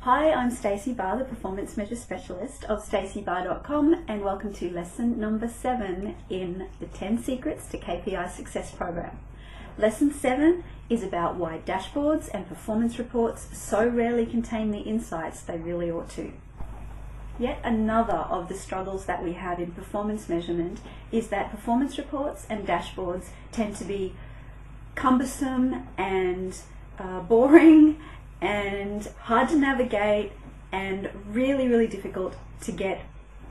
Hi, I'm Stacey Barr, the Performance Measure Specialist of staceybarr.com, and welcome to lesson number 7 in the 10 Secrets to KPI Success program. Lesson 7 is about why dashboards and performance reports so rarely contain the insights they really ought to. Yet another of the struggles that we have in performance measurement is that performance reports and dashboards tend to be cumbersome and boring and hard to navigate and really difficult to get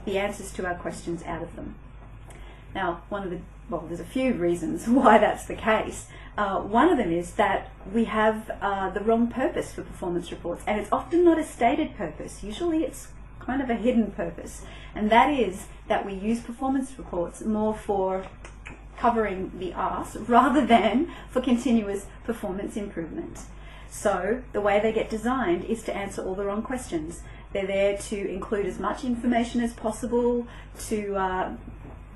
the answers to our questions out of them. Now, there's a few reasons why that's the case. One of them is that we have the wrong purpose for performance reports, and it's often not a stated purpose. Usually it's kind of a hidden purpose, and that is that we use performance reports more for covering the arse rather than for continuous performance improvement. So the way they get designed is to answer all the wrong questions. They're there to include as much information as possible, to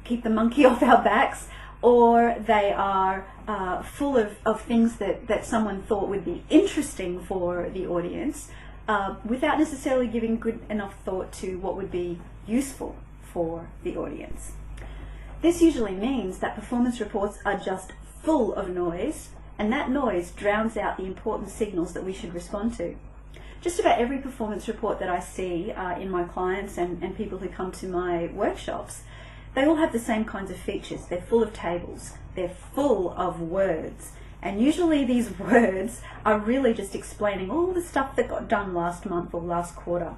keep the monkey off our backs, or they are full of things that someone thought would be interesting for the audience, without necessarily giving good enough thought to what would be useful for the audience. This usually means that performance reports are just full of noise, and that noise drowns out the important signals that we should respond to. Just about every performance report that I see in my clients and people who come to my workshops, they all have the same kinds of features. They're full of tables, they're full of words, and usually these words are really just explaining all the stuff that got done last month or last quarter.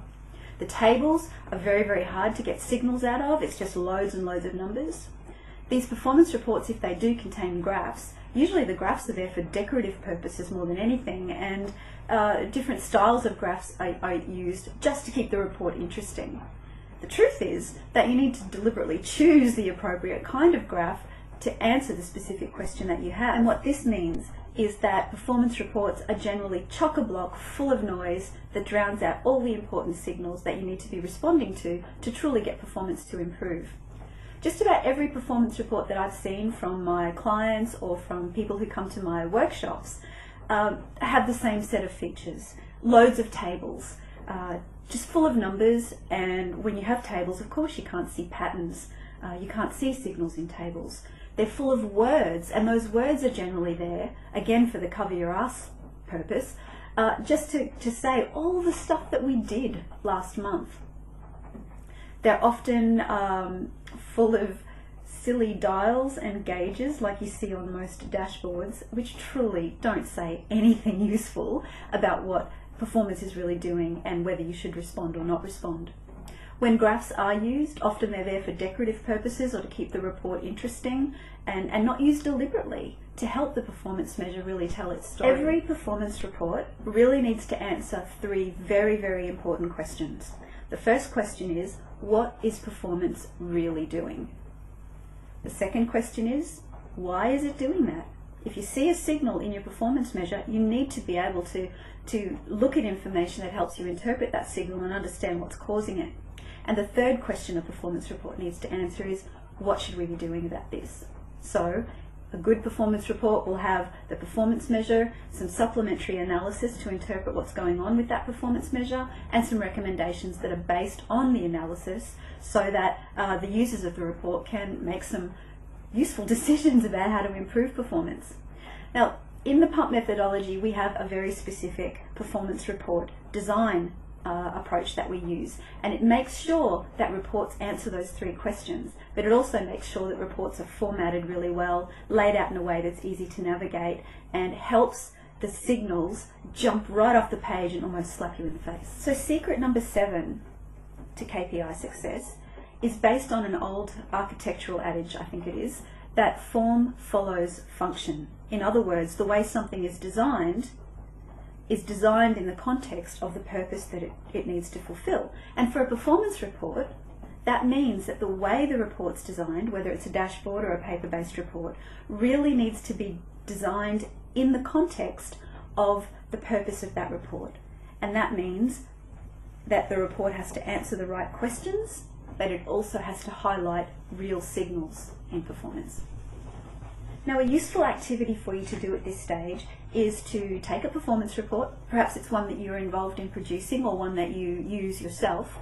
The tables are very hard to get signals out of. It's just loads and loads of numbers. These performance reports, if they do contain graphs, usually the graphs are there for decorative purposes more than anything, and different styles of graphs are used just to keep the report interesting. The truth is that you need to deliberately choose the appropriate kind of graph to answer the specific question that you have. And what this means is that performance reports are generally chock-a-block full of noise that drowns out all the important signals that you need to be responding to truly get performance to improve. Just about every performance report that I've seen from my clients or from people who come to my workshops have the same set of features. Loads of tables, just full of numbers, and when you have tables, of course you can't see patterns, you can't see signals in tables. They're full of words, and those words are generally there, again for the cover your ass purpose, just to say all the stuff that we did last month. They're often full of silly dials and gauges like you see on most dashboards, which truly don't say anything useful about what performance is really doing and whether you should respond or not respond. When graphs are used, often they're there for decorative purposes or to keep the report interesting, and not used deliberately to help the performance measure really tell its story. Every performance report really needs to answer 3 very important questions. The first question is, what is performance really doing? The second question is, why is it doing that? If you see a signal in your performance measure, you need to be able to look at information that helps you interpret that signal and understand what's causing it. And the third question a performance report needs to answer is, what should we be doing about this? So, a good performance report will have the performance measure, some supplementary analysis to interpret what's going on with that performance measure, and some recommendations that are based on the analysis so that the users of the report can make some useful decisions about how to improve performance. Now, in the PUMP methodology, we have a very specific performance report design approach that we use, and it makes sure that reports answer those 3 questions, but it also makes sure that reports are formatted really well, laid out in a way that's easy to navigate, and helps the signals jump right off the page and almost slap you in the face. So secret number 7 to KPI success is based on an old architectural adage, I think it is, that form follows function. In other words, the way something is designed in the context of the purpose that it needs to fulfill. And for a performance report, that means that the way the report's designed, whether it's a dashboard or a paper-based report, really needs to be designed in the context of the purpose of that report. And that means that the report has to answer the right questions, but it also has to highlight real signals in performance. Now, a useful activity for you to do at this stage is to take a performance report, perhaps it's one that you're involved in producing or one that you use yourself,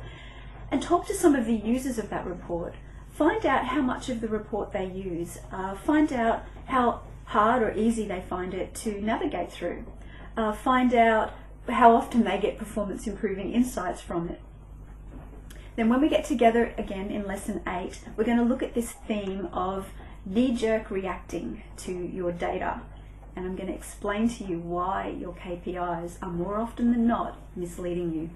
and talk to some of the users of that report. Find out how much of the report they use. Find out how hard or easy they find it to navigate through. Find out how often they get performance improving insights from it. Then when we get together again in lesson 8, we're going to look at this theme of knee-jerk reacting to your data, and I'm going to explain to you why your KPIs are more often than not misleading you.